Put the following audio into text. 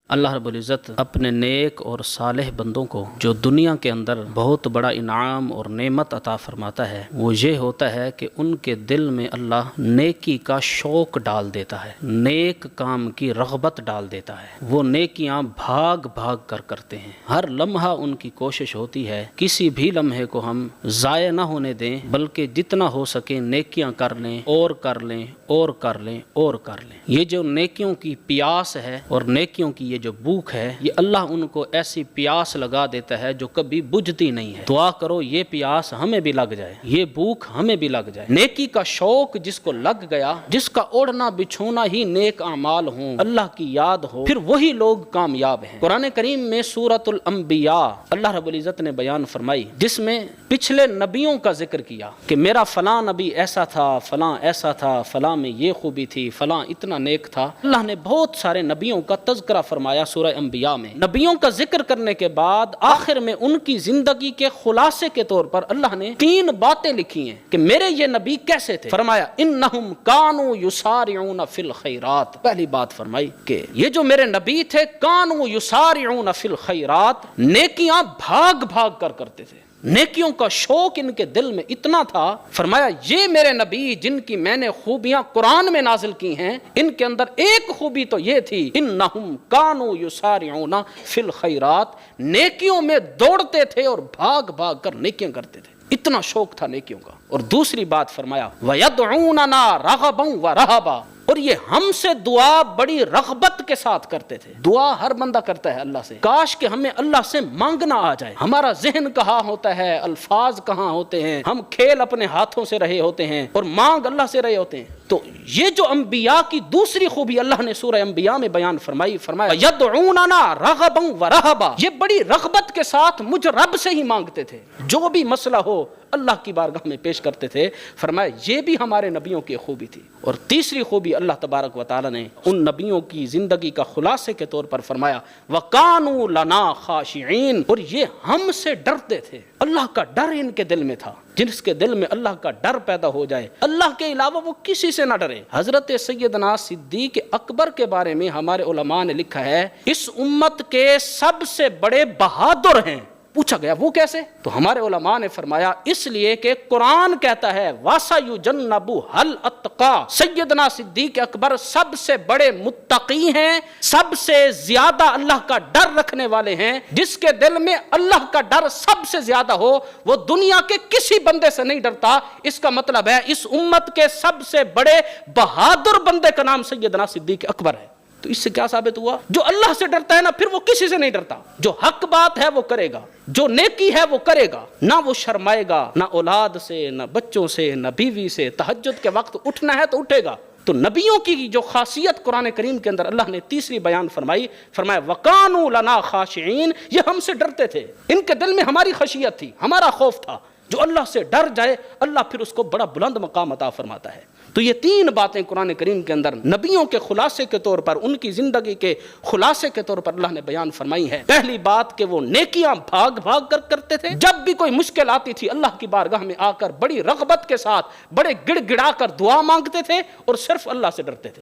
اللہ رب العزت اپنے نیک اور صالح بندوں کو جو دنیا کے اندر بہت بڑا انعام اور نعمت عطا فرماتا ہے وہ یہ ہوتا ہے کہ ان کے دل میں اللہ نیکی کا شوق ڈال دیتا ہے، نیک کام کی رغبت ڈال دیتا ہے، وہ نیکیاں بھاگ بھاگ کر کرتے ہیں۔ ہر لمحہ ان کی کوشش ہوتی ہے کسی بھی لمحے کو ہم ضائع نہ ہونے دیں، بلکہ جتنا ہو سکے نیکیاں کر لیں اور کر لیں اور کر لیں اور کر لیں۔ یہ جو نیکیوں کی پیاس ہے اور نیکیوں کی یہ جو بھوک ہے، یہ اللہ ان کو ایسی پیاس لگا دیتا ہے جو کبھی بجھتی نہیں ہے۔ دعا کرو یہ پیاس ہمیں بھی لگ جائے، یہ بھوک ہمیں بھی لگ جائے۔ نیکی کا شوق جس کو لگ گیا، جس کا اوڑھنا بچھونا ہی نیک اعمال ہوں، اللہ کی یاد ہو، پھر وہی لوگ کامیاب ہیں۔ قرآن کریم میں سورۃ الانبیاء اللہ رب العزت نے بیان فرمائی، جس میں پچھلے نبیوں کا ذکر کیا کہ میرا فلاں نبی ایسا تھا، فلاں ایسا تھا، فلاں میں یہ خوبی تھی، فلاں اتنا نیک تھا۔ اللہ نے بہت سارے نبیوں کا تذکرہ فرمایا سورہ انبیاء میں۔ نبیوں کا ذکر کرنے کے بعد آخر میں ان کی زندگی کے خلاصے کے طور پر اللہ نے 3 باتیں لکھی ہیں کہ میرے یہ نبی کیسے تھے۔ فرمایا انہم کانوا یسارعون فی الخیرات۔ پہلی بات فرمائی کہ یہ جو میرے نبی تھے کانوا یسارعون فی الخیرات، نیکیاں بھاگ بھاگ کر کرتے تھے، نیکیوں کا شوق ان کے دل میں اتنا تھا۔ فرمایا یہ میرے نبی جن کی میں نے خوبیاں قرآن میں نازل کی ہیں، ان کے اندر ایک خوبی تو یہ تھی انہم کانوا یسارعون فی الخیرات، نیکیوں میں دوڑتے تھے اور بھاگ بھاگ کر نیکیاں کرتے تھے، اتنا شوق تھا نیکیوں کا۔ اور دوسری بات فرمایا وَيَدْعُونَنَا رَغَبًا وَرَهَبًا، اور یہ ہم سے دعا بڑی رغبت کے ساتھ کرتے تھے۔ دعا ہر بندہ کرتا ہے اللہ سے، کاش کہ ہمیں اللہ سے مانگنا آ جائے۔ ہمارا ذہن کہاں ہوتا ہے، الفاظ کہاں ہوتے ہیں، ہم کھیل اپنے ہاتھوں سے رہے ہوتے ہیں اور مانگ اللہ سے رہے ہوتے ہیں۔ تو یہ جو انبیاء کی دوسری خوبی اللہ نے سورہ انبیاء میں بیان فرمائی، فرمایا یدعوننا رغبا ورہبا، یہ بڑی رغبت کے ساتھ مجھ رب سے ہی مانگتے تھے، جو بھی مسئلہ ہو اللہ کی بارگاہ میں پیش کرتے تھے۔ فرمایا یہ بھی ہمارے نبیوں کی خوبی تھی۔ اور تیسری خوبی اللہ تبارک و تعالی نے ان نبیوں کی زندگی کا خلاصے کے طور پر فرمایا وَقَانُوا لَنَا خَاشِعِينَ، اور یہ ہم سے ڈرتے تھے۔ اللہ کا ڈر ان کے دل میں تھا۔ جس کے دل میں اللہ کا ڈر پیدا ہو جائے، اللہ کے علاوہ وہ کسی سے نہ ڈرے۔ حضرت سیدنا صدیق اکبر کے بارے میں ہمارے علماء نے لکھا ہے اس امت کے سب سے بڑے بہادر ہیں۔ پوچھا گیا وہ کیسے؟ تو ہمارے علماء نے فرمایا اس لیے کہ قرآن کہتا ہے وَسَيُجَنَّبُهَا الْأَتْقَى، سیدنا صدیق اکبر سب سے بڑے متقی ہیں، سب سے زیادہ اللہ کا ڈر رکھنے والے ہیں۔ جس کے دل میں اللہ کا ڈر سب سے زیادہ ہو وہ دنیا کے کسی بندے سے نہیں ڈرتا۔ اس کا مطلب ہے اس امت کے سب سے بڑے بہادر بندے کا نام سیدنا صدیق اکبر ہے۔ تو اس سے کیا ثابت ہوا؟ جو اللہ سے ڈرتا ہے نا پھر وہ کسی سے نہیں ڈرتا، جو حق بات ہے وہ کرے گا، جو نیکی ہے وہ کرے گا، نہ وہ شرمائے گا، نہ اولاد سے، نہ بچوں سے، نہ بیوی سے۔ تہجد کے وقت اٹھنا ہے تو اٹھے گا۔ تو نبیوں کی جو خاصیت قرآن کریم کے اندر اللہ نے تیسری بیان فرمائی، فرمایا وَقَانُوا لَنَا خَاشِعِينَ، یہ ہم سے ڈرتے تھے، ان کے دل میں ہماری خشیت تھی، ہمارا خوف تھا۔ جو اللہ سے ڈر جائے اللہ پھر اس کو بڑا بلند مقام عطا فرماتا ہے۔ تو یہ 3 باتیں قرآن کریم کے اندر نبیوں کے خلاصے کے طور پر، ان کی زندگی کے خلاصے کے طور پر اللہ نے بیان فرمائی ہے۔ پہلی بات کہ وہ نیکیاں بھاگ بھاگ کر کرتے تھے، جب بھی کوئی مشکل آتی تھی اللہ کی بارگاہ میں آ کر بڑی رغبت کے ساتھ، بڑے گڑ گڑا کر دعا مانگتے تھے اور صرف اللہ سے ڈرتے تھے۔